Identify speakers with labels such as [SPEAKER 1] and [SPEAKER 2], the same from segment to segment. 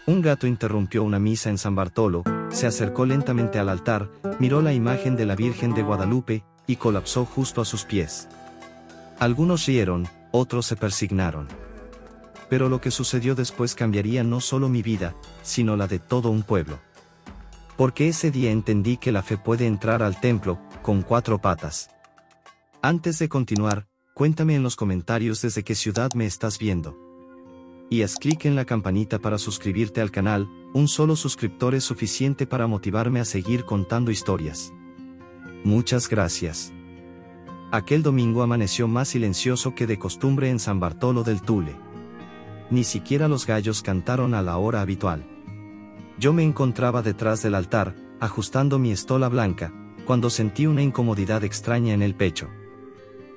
[SPEAKER 1] Un gato interrumpió una misa en San Bartolo, se acercó lentamente al altar, miró la imagen de la Virgen de Guadalupe, y colapsó justo a sus pies. Algunos rieron, otros se persignaron. Pero lo que sucedió después cambiaría no solo mi vida, sino la de todo un pueblo. Porque ese día entendí que la fe puede entrar al templo, con 4 patas. Antes de continuar, cuéntame en los comentarios desde qué ciudad me estás viendo. Y haz clic en la campanita para suscribirte al canal, un solo suscriptor es suficiente para motivarme a seguir contando historias. Muchas gracias. Aquel domingo amaneció más silencioso que de costumbre en San Bartolo del Tule. Ni siquiera los gallos cantaron a la hora habitual. Yo me encontraba detrás del altar, ajustando mi estola blanca, cuando sentí una incomodidad extraña en el pecho.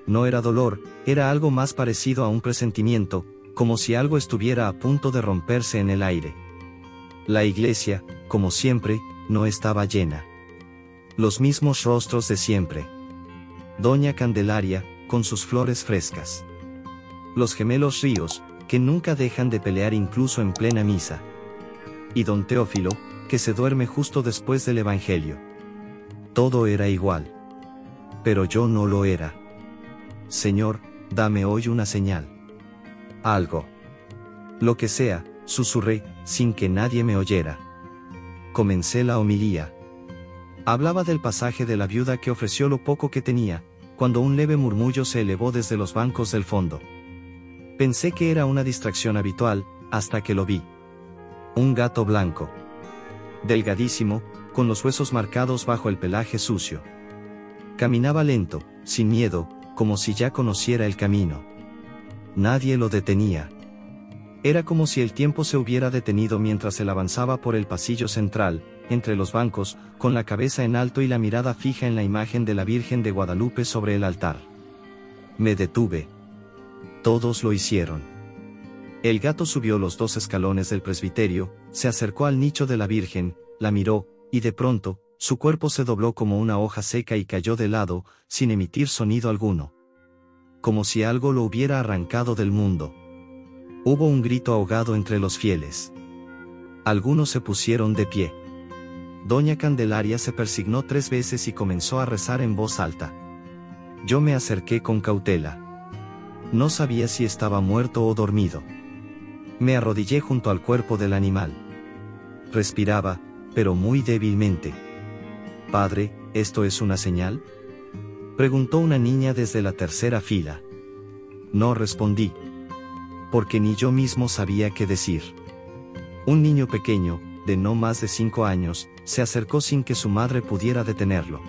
[SPEAKER 1] No era dolor, era algo más parecido a un presentimiento, como si algo estuviera a punto de romperse en el aire. La iglesia, como siempre, no estaba llena. Los mismos rostros de siempre. Doña Candelaria, con sus flores frescas. Los gemelos Ríos, que nunca dejan de pelear incluso en plena misa. Y don Teófilo, que se duerme justo después del Evangelio. Todo era igual. Pero yo no lo era. Señor, dame hoy una señal. Algo. Lo que sea, susurré, sin que nadie me oyera. Comencé la homilía. Hablaba del pasaje de la viuda que ofreció lo poco que tenía, cuando un leve murmullo se elevó desde los bancos del fondo. Pensé que era una distracción habitual, hasta que lo vi. Un gato blanco. Delgadísimo, con los huesos marcados bajo el pelaje sucio. Caminaba lento, sin miedo, como si ya conociera el camino. Nadie lo detenía. Era como si el tiempo se hubiera detenido mientras él avanzaba por el pasillo central, entre los bancos, con la cabeza en alto y la mirada fija en la imagen de la Virgen de Guadalupe sobre el altar. Me detuve. Todos lo hicieron. El gato subió los 2 escalones del presbiterio, se acercó al nicho de la Virgen, la miró, y de pronto, su cuerpo se dobló como una hoja seca y cayó de lado, sin emitir sonido alguno. Como si algo lo hubiera arrancado del mundo. Hubo un grito ahogado entre los fieles. Algunos se pusieron de pie. Doña Candelaria se persignó 3 veces y comenzó a rezar en voz alta. Yo me acerqué con cautela. No sabía si estaba muerto o dormido. Me arrodillé junto al cuerpo del animal. Respiraba, pero muy débilmente. «Padre, ¿esto es una señal?», preguntó una niña desde la tercera fila. No respondí. Porque ni yo mismo sabía qué decir. Un niño pequeño, de no más de 5 años, se acercó sin que su madre pudiera detenerlo.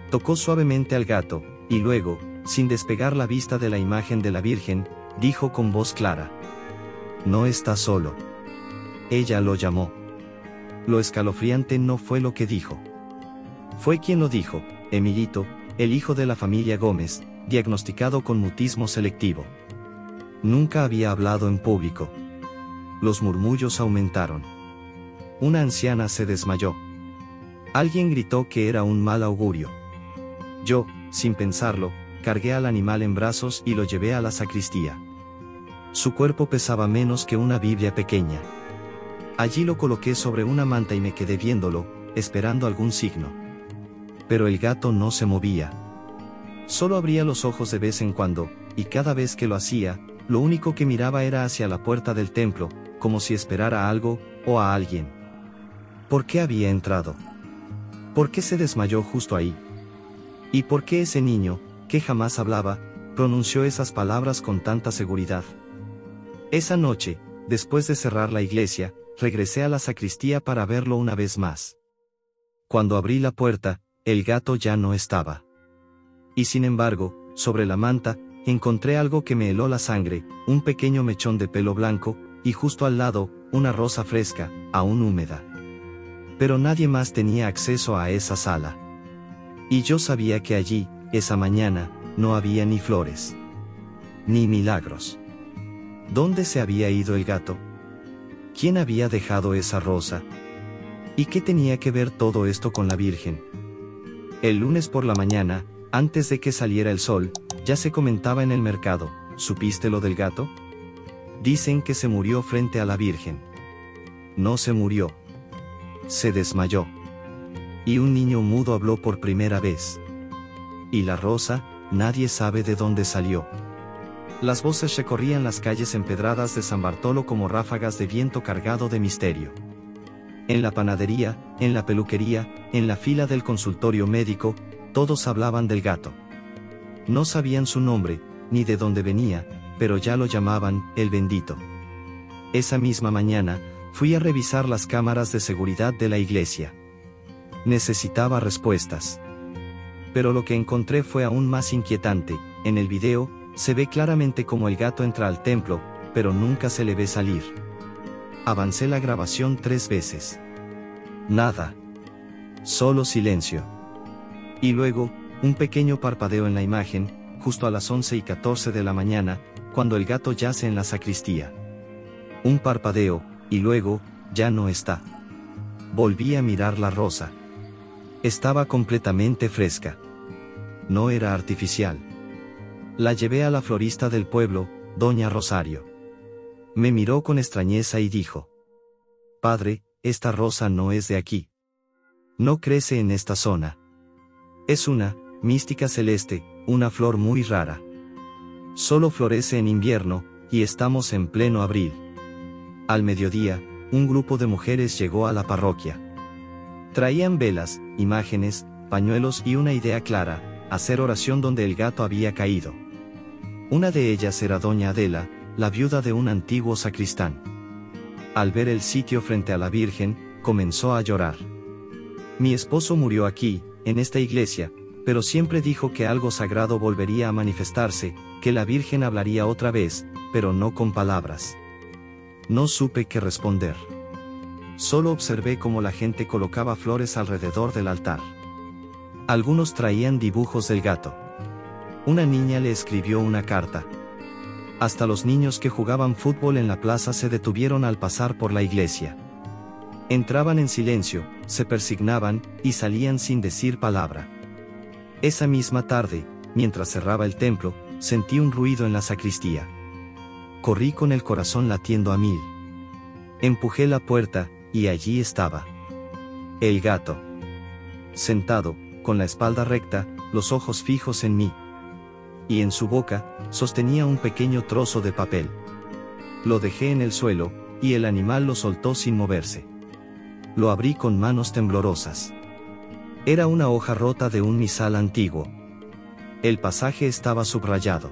[SPEAKER 1] Tocó suavemente al gato, y luego, sin despegar la vista de la imagen de la Virgen, dijo con voz clara: «No está solo». Ella lo llamó. Lo escalofriante no fue lo que dijo. Fue quien lo dijo: Emilito, el hijo de la familia Gómez, diagnosticado con mutismo selectivo. Nunca había hablado en público. Los murmullos aumentaron. Una anciana se desmayó. Alguien gritó que era un mal augurio. Yo, sin pensarlo, cargué al animal en brazos y lo llevé a la sacristía. Su cuerpo pesaba menos que una Biblia pequeña. Allí lo coloqué sobre una manta y me quedé viéndolo, esperando algún signo. Pero el gato no se movía. Solo abría los ojos de vez en cuando, y cada vez que lo hacía, lo único que miraba era hacia la puerta del templo, como si esperara a algo, o a alguien. ¿Por qué había entrado? ¿Por qué se desmayó justo ahí? ¿Y por qué ese niño, que jamás hablaba, pronunció esas palabras con tanta seguridad? Esa noche, después de cerrar la iglesia, regresé a la sacristía para verlo una vez más. Cuando abrí la puerta, el gato ya no estaba. Y sin embargo, sobre la manta, encontré algo que me heló la sangre, un pequeño mechón de pelo blanco, y justo al lado, una rosa fresca, aún húmeda. Pero nadie más tenía acceso a esa sala. Y yo sabía que allí, esa mañana, no había ni flores. Ni milagros. ¿Dónde se había ido el gato? ¿Quién había dejado esa rosa? ¿Y qué tenía que ver todo esto con la Virgen? El lunes por la mañana, antes de que saliera el sol, ya se comentaba en el mercado: ¿supiste lo del gato? Dicen que se murió frente a la Virgen. no se murió. Se desmayó. Y un niño mudo habló por primera vez. Y la rosa, nadie sabe de dónde salió. Las voces recorrían las calles empedradas de San Bartolo como ráfagas de viento cargado de misterio. En la panadería, en la peluquería, en la fila del consultorio médico, todos hablaban del gato. No sabían su nombre, ni de dónde venía, pero ya lo llamaban, el bendito. Esa misma mañana, fui a revisar las cámaras de seguridad de la iglesia. Necesitaba respuestas. Pero lo que encontré fue aún más inquietante. En el video, se ve claramente cómo el gato entra al templo, pero nunca se le ve salir. Avancé la grabación 3 veces. Nada. Solo silencio. Y luego, un pequeño parpadeo en la imagen, justo a las 11:14 de la mañana, cuando el gato yace en la sacristía. Un parpadeo, y luego, ya no está. Volví a mirar la rosa. Estaba completamente fresca. No era artificial. La llevé a la florista del pueblo, doña Rosario. Me miró con extrañeza y dijo: «Padre, esta rosa no es de aquí. No crece en esta zona. Es una mística celeste, una flor muy rara. Solo florece en invierno, y estamos en pleno abril». Al mediodía, un grupo de mujeres llegó a la parroquia. Traían velas, imágenes, pañuelos y una idea clara: hacer oración donde el gato había caído. Una de ellas era doña Adela, la viuda de un antiguo sacristán. Al ver el sitio frente a la Virgen, comenzó a llorar. «Mi esposo murió aquí, en esta iglesia, pero siempre dijo que algo sagrado volvería a manifestarse, que la Virgen hablaría otra vez, pero no con palabras. No supe qué responder. Solo observé cómo la gente colocaba flores alrededor del altar. Algunos traían dibujos del gato. Una niña le escribió una carta. Hasta los niños que jugaban fútbol en la plaza se detuvieron al pasar por la iglesia. Entraban en silencio, se persignaban, y salían sin decir palabra. Esa misma tarde, mientras cerraba el templo, sentí un ruido en la sacristía. Corrí con el corazón latiendo a 1000. Empujé la puerta, y allí estaba. El gato. Sentado, con la espalda recta, los ojos fijos en mí. Y en su boca, sostenía un pequeño trozo de papel. Lo dejé en el suelo, y el animal lo soltó sin moverse. Lo abrí con manos temblorosas. Era una hoja rota de un misal antiguo. El pasaje estaba subrayado.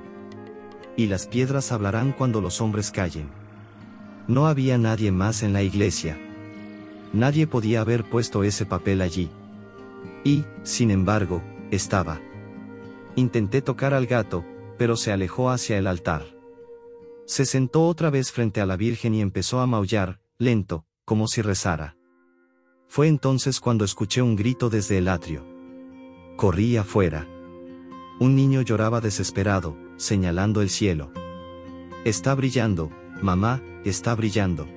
[SPEAKER 1] Y las piedras hablarán cuando los hombres callen. No había nadie más en la iglesia. Nadie podía haber puesto ese papel allí. Y, sin embargo, estaba. Intenté tocar al gato, pero se alejó hacia el altar. Se sentó otra vez frente a la Virgen y empezó a maullar, lento, como si rezara. Fue entonces cuando escuché un grito desde el atrio. Corrí afuera. Un niño lloraba desesperado, señalando el cielo. «Está brillando, mamá, está brillando».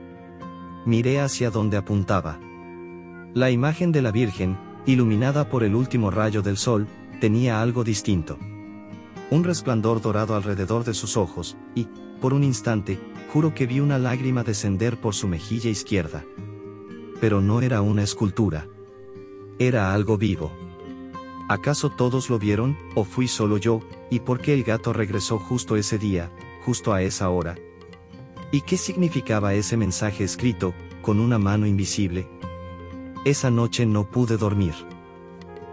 [SPEAKER 1] Miré hacia donde apuntaba. La imagen de la Virgen, iluminada por el último rayo del sol, tenía algo distinto. Un resplandor dorado alrededor de sus ojos, y, por un instante, juro que vi una lágrima descender por su mejilla izquierda. Pero no era una escultura. Era algo vivo. ¿Acaso todos lo vieron, o fui solo yo, y por qué el gato regresó justo ese día, justo a esa hora? ¿Y qué significaba ese mensaje escrito, con una mano invisible? Esa noche no pude dormir.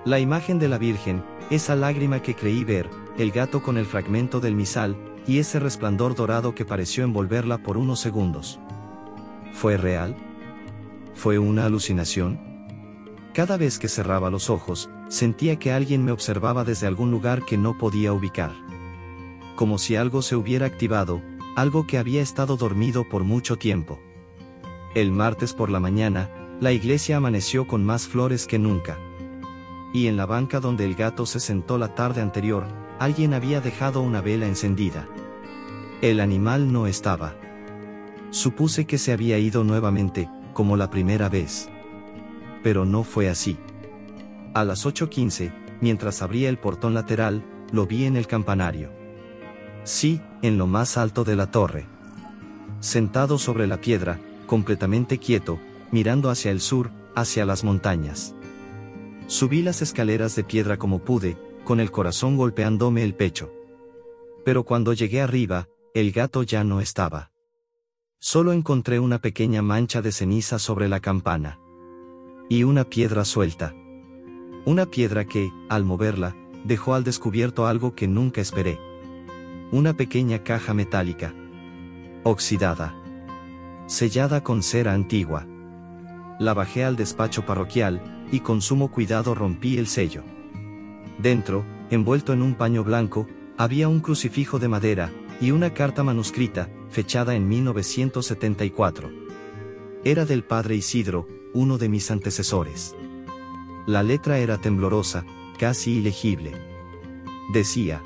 [SPEAKER 1] La imagen de la Virgen, esa lágrima que creí ver, el gato con el fragmento del misal, y ese resplandor dorado que pareció envolverla por unos segundos. ¿Fue real? ¿Fue una alucinación? Cada vez que cerraba los ojos, sentía que alguien me observaba desde algún lugar que no podía ubicar. Como si algo se hubiera activado, algo que había estado dormido por mucho tiempo. El martes por la mañana, la iglesia amaneció con más flores que nunca. Y en la banca donde el gato se sentó la tarde anterior, alguien había dejado una vela encendida. El animal no estaba. Supuse que se había ido nuevamente, como la primera vez. Pero no fue así. A las 8:15, mientras abría el portón lateral, lo vi en el campanario. Sí, en lo más alto de la torre. Sentado sobre la piedra, completamente quieto, mirando hacia el sur, hacia las montañas. Subí las escaleras de piedra como pude, con el corazón golpeándome el pecho. Pero cuando llegué arriba, el gato ya no estaba. Solo encontré una pequeña mancha de ceniza sobre la campana. Y una piedra suelta. Una piedra que, al moverla, dejó al descubierto algo que nunca esperé. Una pequeña caja metálica. Oxidada. Sellada con cera antigua. La bajé al despacho parroquial, y con sumo cuidado rompí el sello. Dentro, envuelto en un paño blanco, había un crucifijo de madera, y una carta manuscrita, fechada en 1974. Era del padre Isidro, uno de mis antecesores. La letra era temblorosa, casi ilegible. Decía: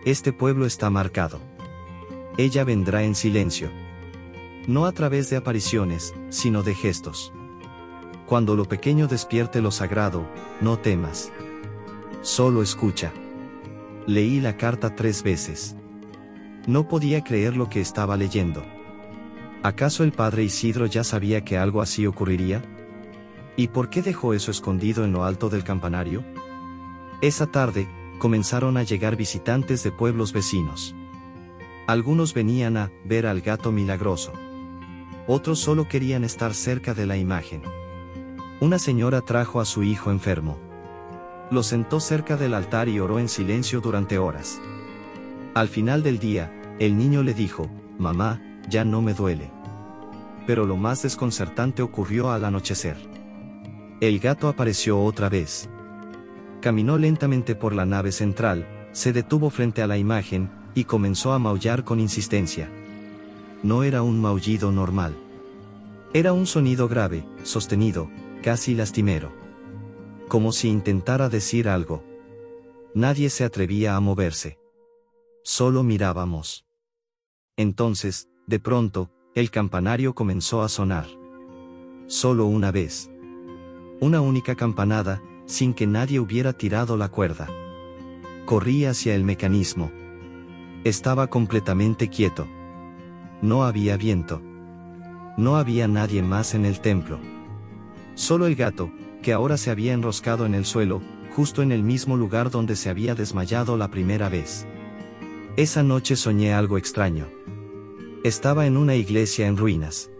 [SPEAKER 1] este pueblo está marcado. Ella vendrá en silencio. No a través de apariciones, sino de gestos. Cuando lo pequeño despierte lo sagrado, no temas. Solo escucha. Leí la carta 3 veces. No podía creer lo que estaba leyendo. ¿Acaso el padre Isidro ya sabía que algo así ocurriría? ¿Y por qué dejó eso escondido en lo alto del campanario? Esa tarde, comenzaron a llegar visitantes de pueblos vecinos. Algunos venían a ver al gato milagroso. Otros solo querían estar cerca de la imagen. Una señora trajo a su hijo enfermo. Lo sentó cerca del altar y oró en silencio durante horas. Al final del día, el niño le dijo: mamá, ya no me duele. Pero lo más desconcertante ocurrió al anochecer. El gato apareció otra vez. Caminó lentamente por la nave central, se detuvo frente a la imagen, y comenzó a maullar con insistencia. No era un maullido normal. Era un sonido grave, sostenido, casi lastimero. Como si intentara decir algo. Nadie se atrevía a moverse. Solo mirábamos. Entonces, de pronto, el campanario comenzó a sonar. Solo una vez. Una única campanada, sin que nadie hubiera tirado la cuerda. Corrí hacia el mecanismo. Estaba completamente quieto. No había viento. No había nadie más en el templo. Solo el gato, que ahora se había enroscado en el suelo, justo en el mismo lugar donde se había desmayado la primera vez. Esa noche soñé algo extraño. Estaba en una iglesia en ruinas.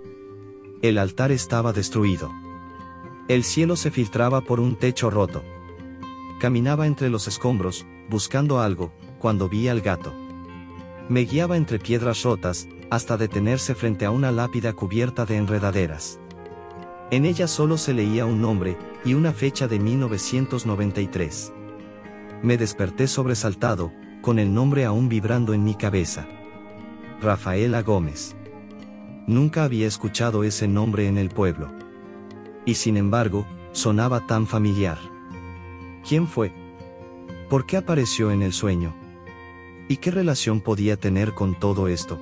[SPEAKER 1] El altar estaba destruido. El cielo se filtraba por un techo roto. Caminaba entre los escombros, buscando algo, cuando vi al gato. Me guiaba entre piedras rotas, hasta detenerse frente a una lápida cubierta de enredaderas. En ella solo se leía un nombre, y una fecha de 1993. Me desperté sobresaltado, con el nombre aún vibrando en mi cabeza. Rafaela Gómez. Nunca había escuchado ese nombre en el pueblo. Y sin embargo, sonaba tan familiar. ¿Quién fue? ¿Por qué apareció en el sueño? ¿Y qué relación podía tener con todo esto?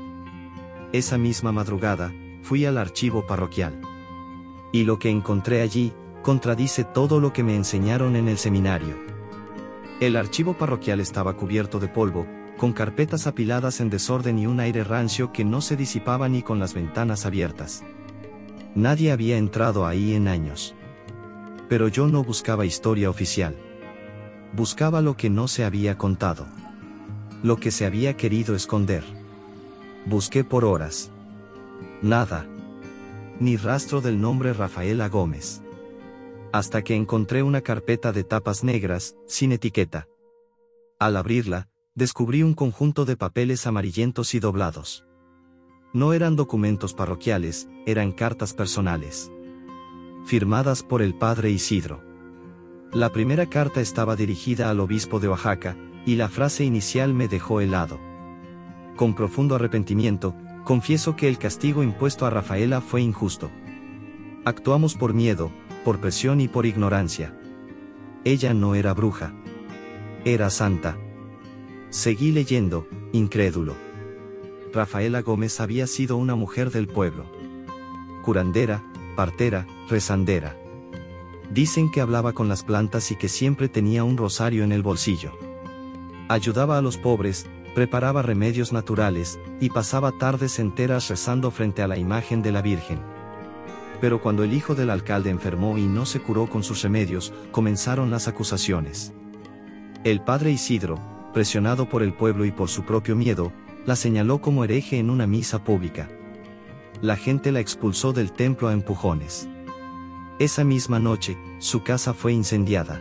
[SPEAKER 1] Esa misma madrugada, fui al archivo parroquial. Y lo que encontré allí, contradice todo lo que me enseñaron en el seminario. El archivo parroquial estaba cubierto de polvo, con carpetas apiladas en desorden y un aire rancio que no se disipaba ni con las ventanas abiertas. Nadie había entrado ahí en años. Pero yo no buscaba historia oficial. Buscaba lo que no se había contado. Lo que se había querido esconder. Busqué por horas. Nada. Ni rastro del nombre Rafaela Gómez. Hasta que encontré una carpeta de tapas negras, sin etiqueta. Al abrirla, descubrí un conjunto de papeles amarillentos y doblados. No eran documentos parroquiales, eran cartas personales. Firmadas por el padre Isidro. La primera carta estaba dirigida al obispo de Oaxaca, y la frase inicial me dejó helado. Con profundo arrepentimiento, confieso que el castigo impuesto a Rafaela fue injusto. Actuamos por miedo, por presión y por ignorancia. Ella no era bruja. Era santa. Seguí leyendo, incrédulo. Rafaela Gómez había sido una mujer del pueblo. Curandera, partera, rezandera. Dicen que hablaba con las plantas y que siempre tenía un rosario en el bolsillo. Ayudaba a los pobres, preparaba remedios naturales, y pasaba tardes enteras rezando frente a la imagen de la Virgen. Pero cuando el hijo del alcalde enfermó y no se curó con sus remedios, comenzaron las acusaciones. El padre Isidro, presionado por el pueblo y por su propio miedo, la señaló como hereje en una misa pública. La gente la expulsó del templo a empujones. Esa misma noche, su casa fue incendiada.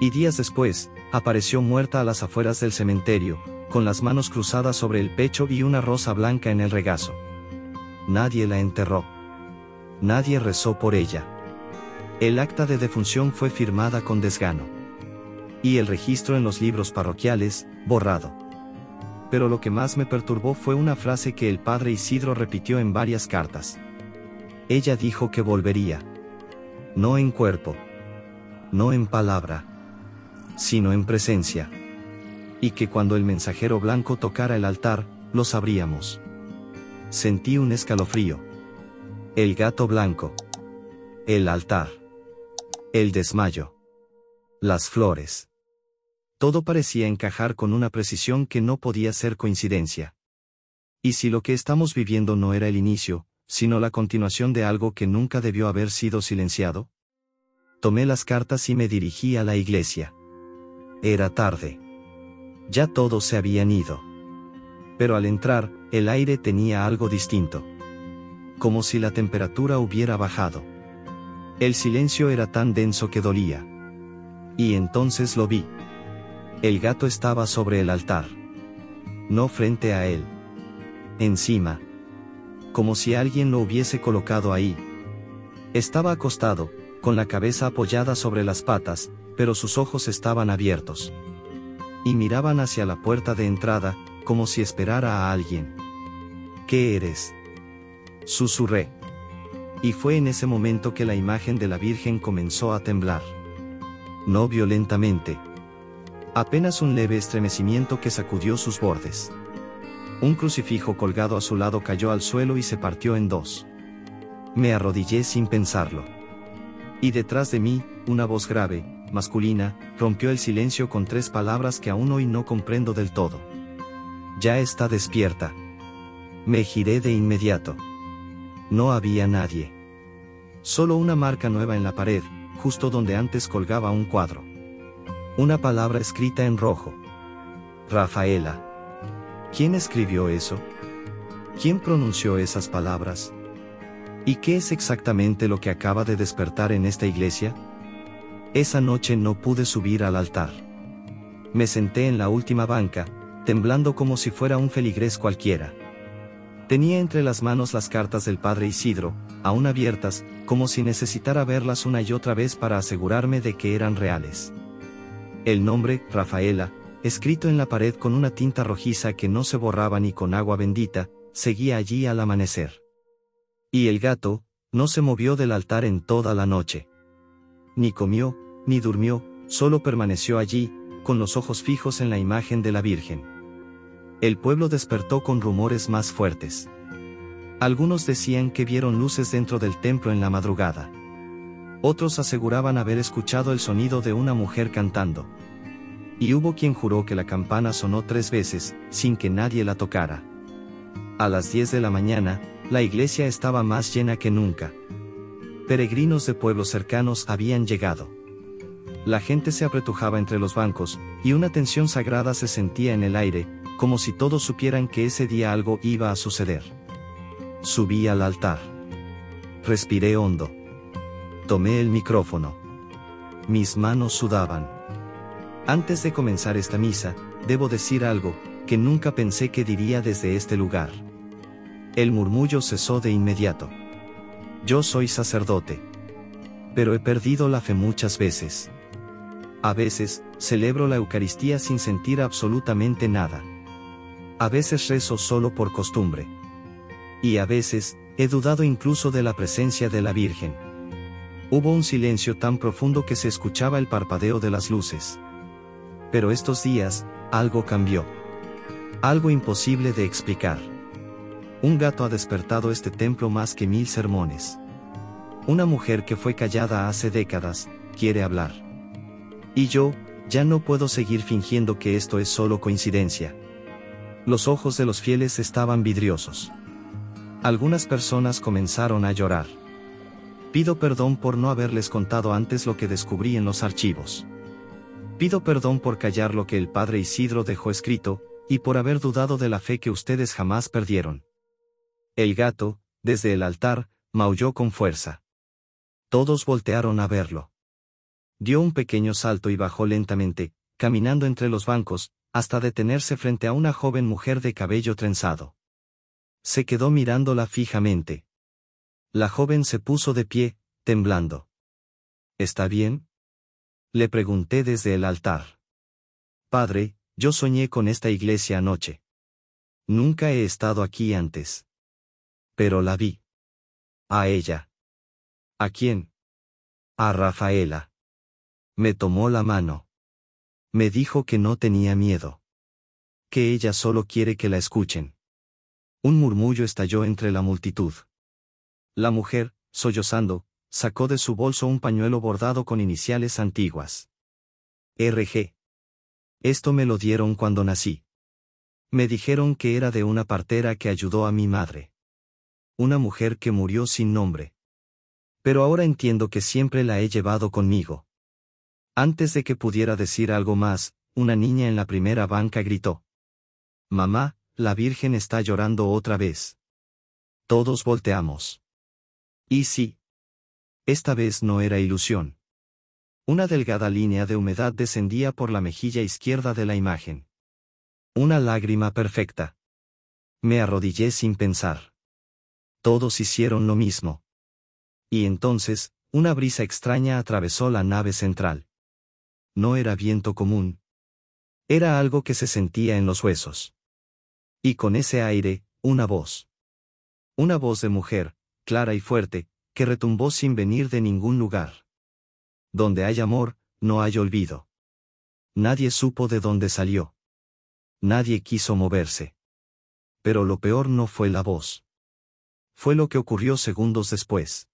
[SPEAKER 1] Y días después, apareció muerta a las afueras del cementerio, con las manos cruzadas sobre el pecho y una rosa blanca en el regazo. Nadie la enterró. Nadie rezó por ella. El acta de defunción fue firmada con desgano. Y el registro en los libros parroquiales, borrado. Pero lo que más me perturbó fue una frase que el padre Isidro repitió en varias cartas. Ella dijo que volvería. No en cuerpo. No en palabra. Sino en presencia. Y que cuando el mensajero blanco tocara el altar, lo sabríamos. Sentí un escalofrío. El gato blanco. El altar. El desmayo. Las flores. Todo parecía encajar con una precisión que no podía ser coincidencia. ¿Y si lo que estamos viviendo no era el inicio, sino la continuación de algo que nunca debió haber sido silenciado? Tomé las cartas y me dirigí a la iglesia. Era tarde. Ya todos se habían ido. Pero al entrar, el aire tenía algo distinto. Como si la temperatura hubiera bajado. El silencio era tan denso que dolía. Y entonces lo vi. El gato estaba sobre el altar. No frente a él. Encima. Como si alguien lo hubiese colocado ahí. Estaba acostado, con la cabeza apoyada sobre las patas, pero sus ojos estaban abiertos. Y miraban hacia la puerta de entrada, como si esperara a alguien. ¿Qué eres? Susurré. Y fue en ese momento que la imagen de la Virgen comenzó a temblar. No violentamente. Apenas un leve estremecimiento que sacudió sus bordes. Un crucifijo colgado a su lado cayó al suelo y se partió en dos. Me arrodillé sin pensarlo. Y detrás de mí, una voz grave, masculina, rompió el silencio con tres palabras que aún hoy no comprendo del todo. Ya está despierta. Me giré de inmediato. No había nadie. Solo una marca nueva en la pared, justo donde antes colgaba un cuadro. Una palabra escrita en rojo. Rafaela. ¿Quién escribió eso? ¿Quién pronunció esas palabras? ¿Y qué es exactamente lo que acaba de despertar en esta iglesia? Esa noche no pude subir al altar. Me senté en la última banca, temblando como si fuera un feligrés cualquiera. Tenía entre las manos las cartas del padre Isidro, aún abiertas, como si necesitara verlas una y otra vez para asegurarme de que eran reales. El nombre, Rafaela, escrito en la pared con una tinta rojiza que no se borraba ni con agua bendita, seguía allí al amanecer. Y el gato, no se movió del altar en toda la noche. Ni comió, ni durmió, solo permaneció allí, con los ojos fijos en la imagen de la Virgen. El pueblo despertó con rumores más fuertes. Algunos decían que vieron luces dentro del templo en la madrugada. Otros aseguraban haber escuchado el sonido de una mujer cantando. Y hubo quien juró que la campana sonó 3 veces, sin que nadie la tocara. A las 10 de la mañana, la iglesia estaba más llena que nunca. Peregrinos de pueblos cercanos habían llegado. La gente se apretujaba entre los bancos, y una tensión sagrada se sentía en el aire, como si todos supieran que ese día algo iba a suceder. Subí al altar. Respiré hondo. Tomé el micrófono. Mis manos sudaban. Antes de comenzar esta misa, debo decir algo, que nunca pensé que diría desde este lugar. El murmullo cesó de inmediato. Yo soy sacerdote. Pero he perdido la fe muchas veces. A veces, celebro la Eucaristía sin sentir absolutamente nada. A veces rezo solo por costumbre. Y a veces, he dudado incluso de la presencia de la Virgen. Hubo un silencio tan profundo que se escuchaba el parpadeo de las luces. Pero estos días, algo cambió. Algo imposible de explicar. Un gato ha despertado este templo más que 1000 sermones. Una mujer que fue callada hace décadas, quiere hablar. Y yo, ya no puedo seguir fingiendo que esto es solo coincidencia. Los ojos de los fieles estaban vidriosos. Algunas personas comenzaron a llorar. Pido perdón por no haberles contado antes lo que descubrí en los archivos. Pido perdón por callar lo que el padre Isidro dejó escrito, y por haber dudado de la fe que ustedes jamás perdieron. El gato, desde el altar, maulló con fuerza. Todos voltearon a verlo. Dio un pequeño salto y bajó lentamente, caminando entre los bancos, hasta detenerse frente a una joven mujer de cabello trenzado. Se quedó mirándola fijamente. La joven se puso de pie, temblando. ¿Está bien?, le pregunté desde el altar. Padre, yo soñé con esta iglesia anoche. Nunca he estado aquí antes. Pero la vi. A ella. ¿A quién? A Rafaela. Me tomó la mano. Me dijo que no tenía miedo. Que ella solo quiere que la escuchen. Un murmullo estalló entre la multitud. La mujer, sollozando, sacó de su bolso un pañuelo bordado con iniciales antiguas. RG. Esto me lo dieron cuando nací. Me dijeron que era de una partera que ayudó a mi madre. Una mujer que murió sin nombre. Pero ahora entiendo que siempre la he llevado conmigo. Antes de que pudiera decir algo más, una niña en la primera banca gritó: «Mamá, la Virgen está llorando otra vez». Todos volteamos. Y sí. Esta vez no era ilusión. Una delgada línea de humedad descendía por la mejilla izquierda de la imagen. Una lágrima perfecta. Me arrodillé sin pensar. Todos hicieron lo mismo. Y entonces, una brisa extraña atravesó la nave central. No era viento común. Era algo que se sentía en los huesos. Y con ese aire, una voz. Una voz de mujer, clara y fuerte, que retumbó sin venir de ningún lugar. Donde hay amor, no hay olvido. Nadie supo de dónde salió. Nadie quiso moverse. Pero lo peor no fue la voz. Fue lo que ocurrió segundos después.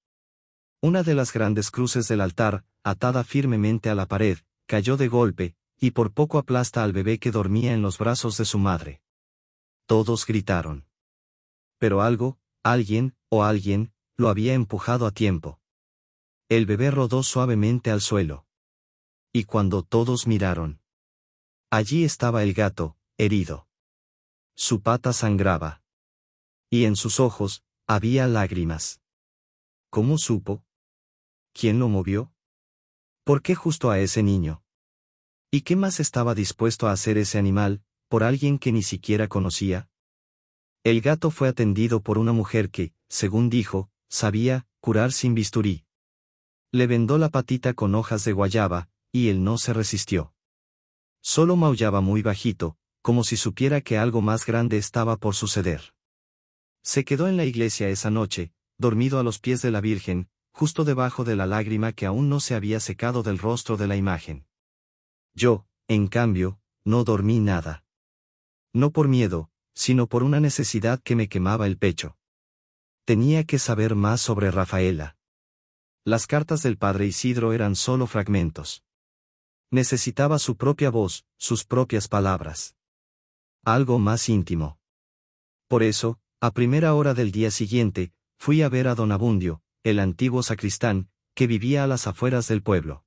[SPEAKER 1] Una de las grandes cruces del altar, atada firmemente a la pared, cayó de golpe, y por poco aplasta al bebé que dormía en los brazos de su madre. Todos gritaron. Pero algo, alguien, lo había empujado a tiempo. El bebé rodó suavemente al suelo. Y cuando todos miraron, allí estaba el gato, herido. Su pata sangraba. Y en sus ojos, había lágrimas. ¿Cómo supo? ¿Quién lo movió? ¿Por qué justo a ese niño? ¿Y qué más estaba dispuesto a hacer ese animal, por alguien que ni siquiera conocía? El gato fue atendido por una mujer que, según dijo, sabía curar sin bisturí. Le vendó la patita con hojas de guayaba, y él no se resistió. Solo maullaba muy bajito, como si supiera que algo más grande estaba por suceder. Se quedó en la iglesia esa noche, dormido a los pies de la Virgen, justo debajo de la lágrima que aún no se había secado del rostro de la imagen. Yo, en cambio, no dormí nada. No por miedo, sino por una necesidad que me quemaba el pecho. Tenía que saber más sobre Rafaela. Las cartas del padre Isidro eran solo fragmentos. Necesitaba su propia voz, sus propias palabras. Algo más íntimo. Por eso, a primera hora del día siguiente, fui a ver a don Abundio, el antiguo sacristán, que vivía a las afueras del pueblo.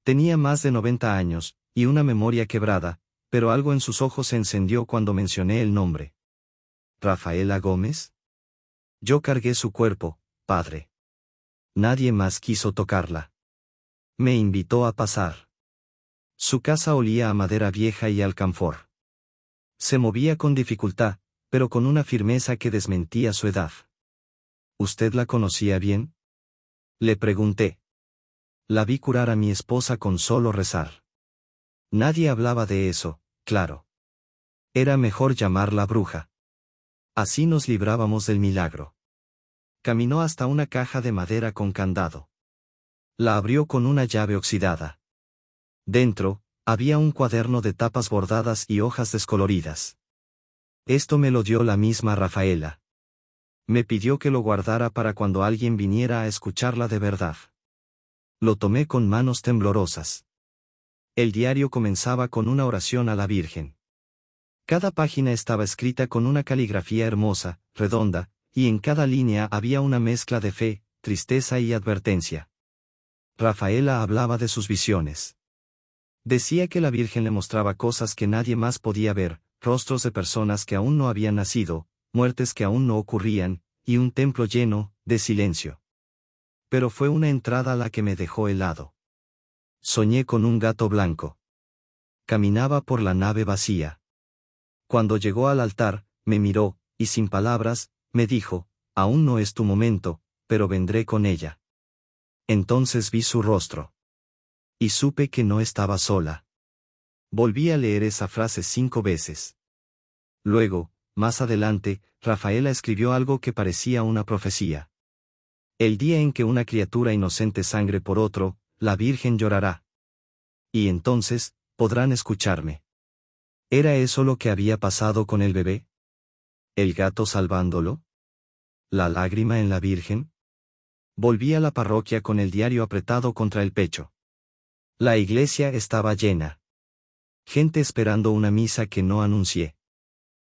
[SPEAKER 1] Tenía más de 90 años, y una memoria quebrada, pero algo en sus ojos se encendió cuando mencioné el nombre. ¿Rafaela Gómez? Yo cargué su cuerpo, padre. Nadie más quiso tocarla. Me invitó a pasar. Su casa olía a madera vieja y alcanfor. Se movía con dificultad, pero con una firmeza que desmentía su edad. ¿Usted la conocía bien?, le pregunté. La vi curar a mi esposa con solo rezar. Nadie hablaba de eso, claro. Era mejor llamarla bruja. Así nos librábamos del milagro. Caminó hasta una caja de madera con candado. La abrió con una llave oxidada. Dentro, había un cuaderno de tapas bordadas y hojas descoloridas. Esto me lo dio la misma Rafaela. Me pidió que lo guardara para cuando alguien viniera a escucharla de verdad. Lo tomé con manos temblorosas. El diario comenzaba con una oración a la Virgen. Cada página estaba escrita con una caligrafía hermosa, redonda, y en cada línea había una mezcla de fe, tristeza y advertencia. Rafaela hablaba de sus visiones. Decía que la Virgen le mostraba cosas que nadie más podía ver, rostros de personas que aún no habían nacido, muertes que aún no ocurrían, y un templo lleno de silencio. Pero fue una entrada la que me dejó helado. Soñé con un gato blanco. Caminaba por la nave vacía. Cuando llegó al altar, me miró, y sin palabras, me dijo, aún no es tu momento, pero vendré con ella. Entonces vi su rostro. Y supe que no estaba sola. Volví a leer esa frase 5 veces. Luego, más adelante, Rafaela escribió algo que parecía una profecía. El día en que una criatura inocente sangre por otro, la Virgen llorará. Y entonces, podrán escucharme. ¿Era eso lo que había pasado con el bebé? ¿El gato salvándolo? ¿La lágrima en la Virgen? Volví a la parroquia con el diario apretado contra el pecho. La iglesia estaba llena. Gente esperando una misa que no anuncié.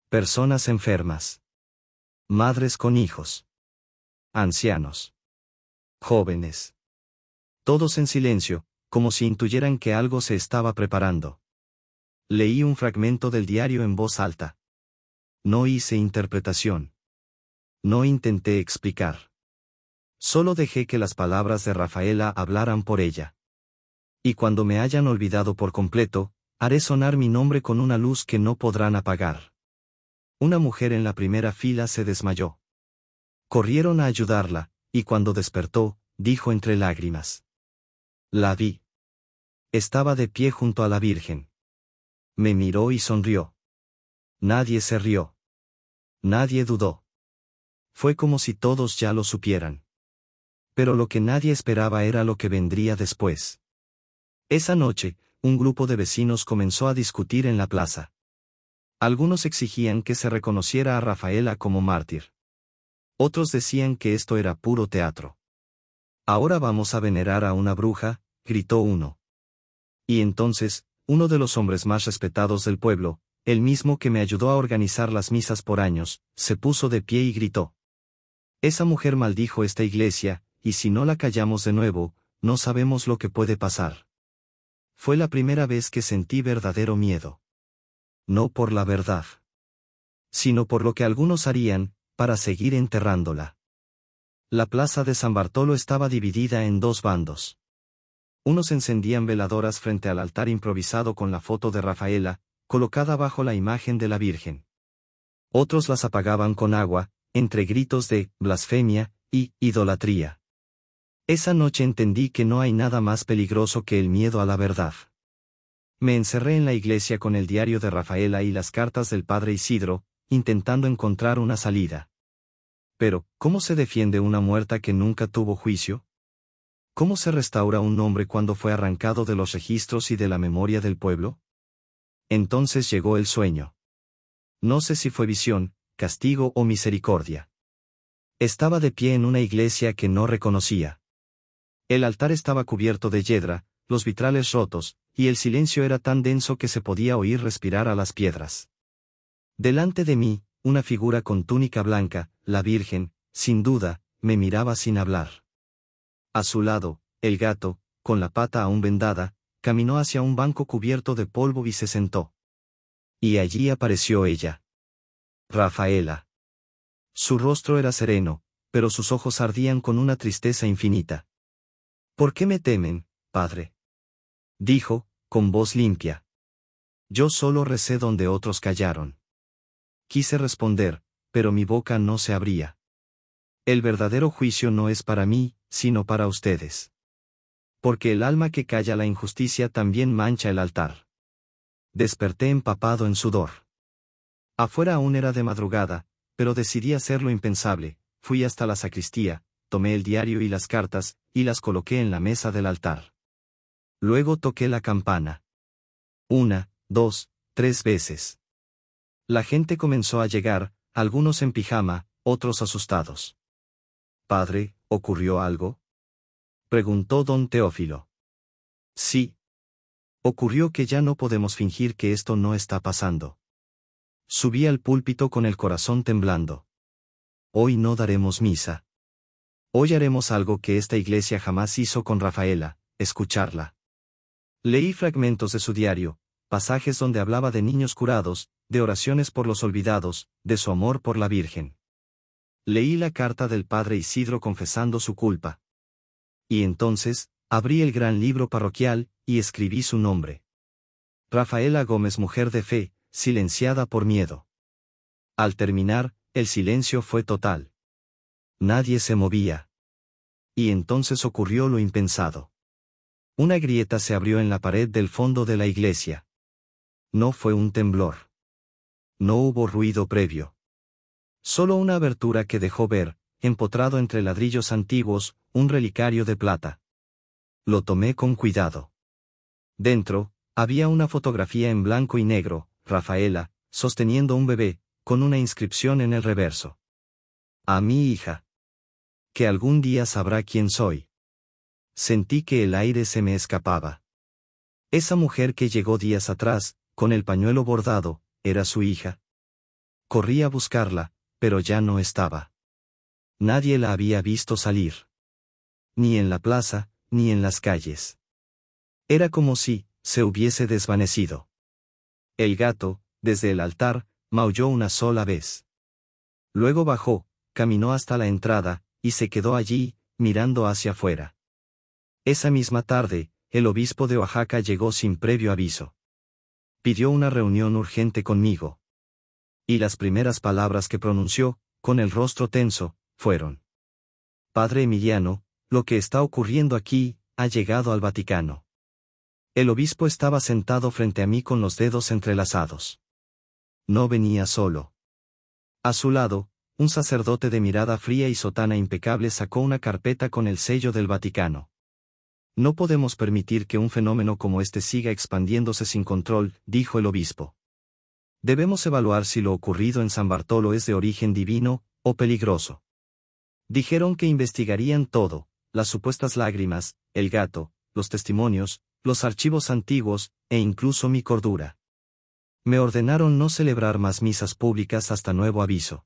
[SPEAKER 1] Personas enfermas. Madres con hijos. Ancianos. Jóvenes. Todos en silencio, como si intuyeran que algo se estaba preparando. Leí un fragmento del diario en voz alta. No hice interpretación. No intenté explicar. Solo dejé que las palabras de Rafaela hablaran por ella. Y cuando me hayan olvidado por completo, haré sonar mi nombre con una luz que no podrán apagar. Una mujer en la primera fila se desmayó. Corrieron a ayudarla, y cuando despertó, dijo entre lágrimas. La vi. Estaba de pie junto a la Virgen. Me miró y sonrió. Nadie se rió. Nadie dudó. Fue como si todos ya lo supieran. Pero lo que nadie esperaba era lo que vendría después. Esa noche, un grupo de vecinos comenzó a discutir en la plaza. Algunos exigían que se reconociera a Rafaela como mártir. Otros decían que esto era puro teatro. Ahora vamos a venerar a una bruja, gritó uno. Y entonces, uno de los hombres más respetados del pueblo, el mismo que me ayudó a organizar las misas por años, se puso de pie y gritó. Esa mujer maldijo esta iglesia, y si no la callamos de nuevo, no sabemos lo que puede pasar. Fue la primera vez que sentí verdadero miedo. No por la verdad, sino por lo que algunos harían, para seguir enterrándola. La plaza de San Bartolo estaba dividida en 2 bandos. Unos encendían veladoras frente al altar improvisado con la foto de Rafaela, colocada bajo la imagen de la Virgen. Otros las apagaban con agua, entre gritos de blasfemia y idolatría. Esa noche entendí que no hay nada más peligroso que el miedo a la verdad. Me encerré en la iglesia con el diario de Rafaela y las cartas del padre Isidro, intentando encontrar una salida. Pero, ¿cómo se defiende una muerta que nunca tuvo juicio? ¿Cómo se restaura un nombre cuando fue arrancado de los registros y de la memoria del pueblo? Entonces llegó el sueño. No sé si fue visión, castigo o misericordia. Estaba de pie en una iglesia que no reconocía. El altar estaba cubierto de yedra, los vitrales rotos, y el silencio era tan denso que se podía oír respirar a las piedras. Delante de mí, una figura con túnica blanca, la Virgen, sin duda, me miraba sin hablar. A su lado, el gato, con la pata aún vendada, caminó hacia un banco cubierto de polvo y se sentó. Y allí apareció ella. Rafaela. Su rostro era sereno, pero sus ojos ardían con una tristeza infinita. ¿Por qué me temen, padre? Dijo, con voz limpia. Yo solo recé donde otros callaron. Quise responder, pero mi boca no se abría. El verdadero juicio no es para mí, sino para ustedes. Porque el alma que calla la injusticia también mancha el altar. Desperté empapado en sudor. Afuera aún era de madrugada, pero decidí hacer lo impensable, fui hasta la sacristía, tomé el diario y las cartas, y las coloqué en la mesa del altar. Luego toqué la campana. 1, 2, 3 veces. La gente comenzó a llegar, algunos en pijama, otros asustados. «Padre, ¿ocurrió algo?», preguntó don Teófilo. «Sí. Ocurrió que ya no podemos fingir que esto no está pasando. Subí al púlpito con el corazón temblando. Hoy no daremos misa. Hoy haremos algo que esta iglesia jamás hizo con Rafaela, escucharla. Leí fragmentos de su diario, pasajes donde hablaba de niños curados, de oraciones por los olvidados, de su amor por la Virgen. Leí la carta del padre Isidro confesando su culpa. Y entonces, abrí el gran libro parroquial, y escribí su nombre. Rafaela Gómez, mujer de fe, silenciada por miedo. Al terminar, el silencio fue total. Nadie se movía. Y entonces ocurrió lo impensado. Una grieta se abrió en la pared del fondo de la iglesia. No fue un temblor. No hubo ruido previo. Solo una abertura que dejó ver, empotrado entre ladrillos antiguos, un relicario de plata. Lo tomé con cuidado. Dentro, había una fotografía en blanco y negro, Rafaela, sosteniendo un bebé, con una inscripción en el reverso. A mi hija. Que algún día sabrá quién soy. Sentí que el aire se me escapaba. Esa mujer que llegó días atrás, con el pañuelo bordado, ¿era su hija? Corrí a buscarla, pero ya no estaba. Nadie la había visto salir. Ni en la plaza, ni en las calles. Era como si se hubiese desvanecido. El gato, desde el altar, maulló una sola vez. Luego bajó, caminó hasta la entrada, y se quedó allí, mirando hacia afuera. Esa misma tarde, el obispo de Oaxaca llegó sin previo aviso. Pidió una reunión urgente conmigo. Y las primeras palabras que pronunció, con el rostro tenso, fueron: Padre Emiliano, lo que está ocurriendo aquí, ha llegado al Vaticano. El obispo estaba sentado frente a mí con los dedos entrelazados. No venía solo. A su lado, un sacerdote de mirada fría y sotana impecable sacó una carpeta con el sello del Vaticano. No podemos permitir que un fenómeno como este siga expandiéndose sin control, dijo el obispo. Debemos evaluar si lo ocurrido en San Bartolo es de origen divino, o peligroso. Dijeron que investigarían todo, las supuestas lágrimas, el gato, los testimonios, los archivos antiguos, e incluso mi cordura. Me ordenaron no celebrar más misas públicas hasta nuevo aviso.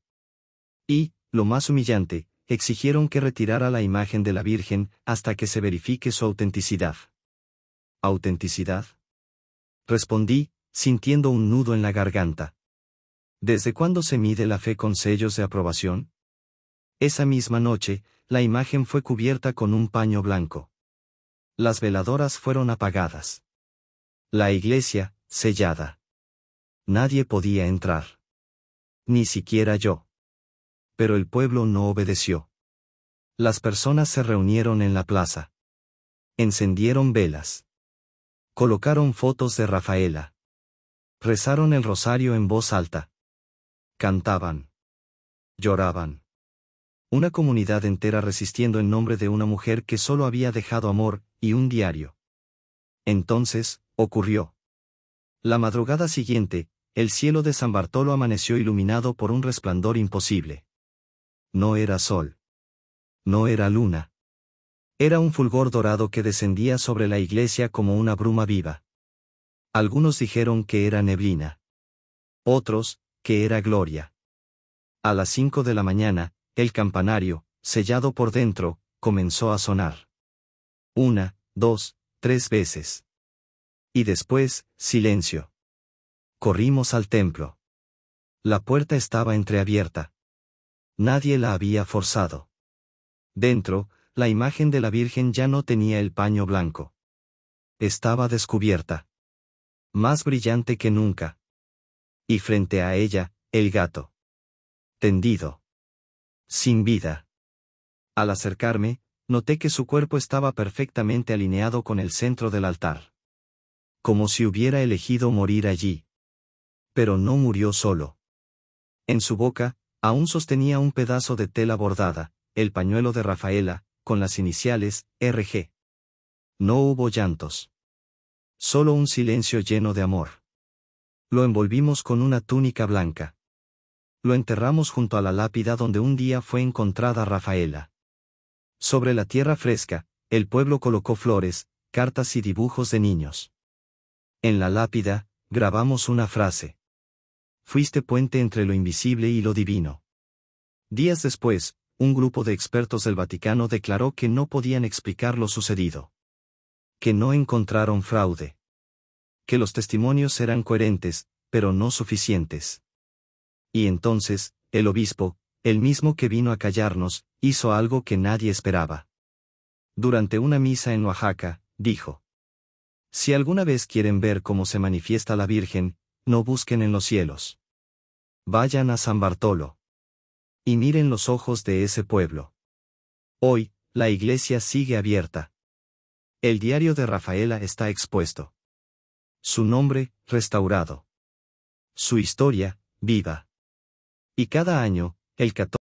[SPEAKER 1] Y, lo más humillante, exigieron que retirara la imagen de la Virgen hasta que se verifique su autenticidad. ¿Autenticidad? Respondí, sintiendo un nudo en la garganta. ¿Desde cuándo se mide la fe con sellos de aprobación? Esa misma noche, la imagen fue cubierta con un paño blanco. Las veladoras fueron apagadas. La iglesia, sellada. Nadie podía entrar. Ni siquiera yo. Pero el pueblo no obedeció. Las personas se reunieron en la plaza. Encendieron velas. Colocaron fotos de Rafaela. Rezaron el rosario en voz alta. Cantaban. Lloraban. Una comunidad entera resistiendo en nombre de una mujer que solo había dejado amor y un diario. Entonces, ocurrió. La madrugada siguiente, el cielo de San Bartolo amaneció iluminado por un resplandor imposible. No era sol. No era luna. Era un fulgor dorado que descendía sobre la iglesia como una bruma viva. Algunos dijeron que era neblina. Otros, que era gloria. A las 5 de la mañana, el campanario, sellado por dentro, comenzó a sonar. 1, 2, 3 veces. Y después, silencio. Corrimos al templo. La puerta estaba entreabierta. Nadie la había forzado. Dentro, la imagen de la Virgen ya no tenía el paño blanco. Estaba descubierta. Más brillante que nunca. Y frente a ella, el gato. Tendido. Sin vida. Al acercarme, noté que su cuerpo estaba perfectamente alineado con el centro del altar. Como si hubiera elegido morir allí. Pero no murió solo. En su boca, aún sostenía un pedazo de tela bordada, el pañuelo de Rafaela, con las iniciales, RG. No hubo llantos. Solo un silencio lleno de amor. Lo envolvimos con una túnica blanca. Lo enterramos junto a la lápida donde un día fue encontrada Rafaela. Sobre la tierra fresca, el pueblo colocó flores, cartas y dibujos de niños. En la lápida, grabamos una frase. Fuiste puente entre lo invisible y lo divino. Días después, un grupo de expertos del Vaticano declaró que no podían explicar lo sucedido. Que no encontraron fraude. Que los testimonios eran coherentes, pero no suficientes. Y entonces, el obispo, el mismo que vino a callarnos, hizo algo que nadie esperaba. Durante una misa en Oaxaca, dijo: si alguna vez quieren ver cómo se manifiesta la Virgen, no busquen en los cielos. Vayan a San Bartolo. Y miren los ojos de ese pueblo. Hoy, la iglesia sigue abierta. El diario de Rafaela está expuesto. Su nombre, restaurado. Su historia, viva. Y cada año, el 14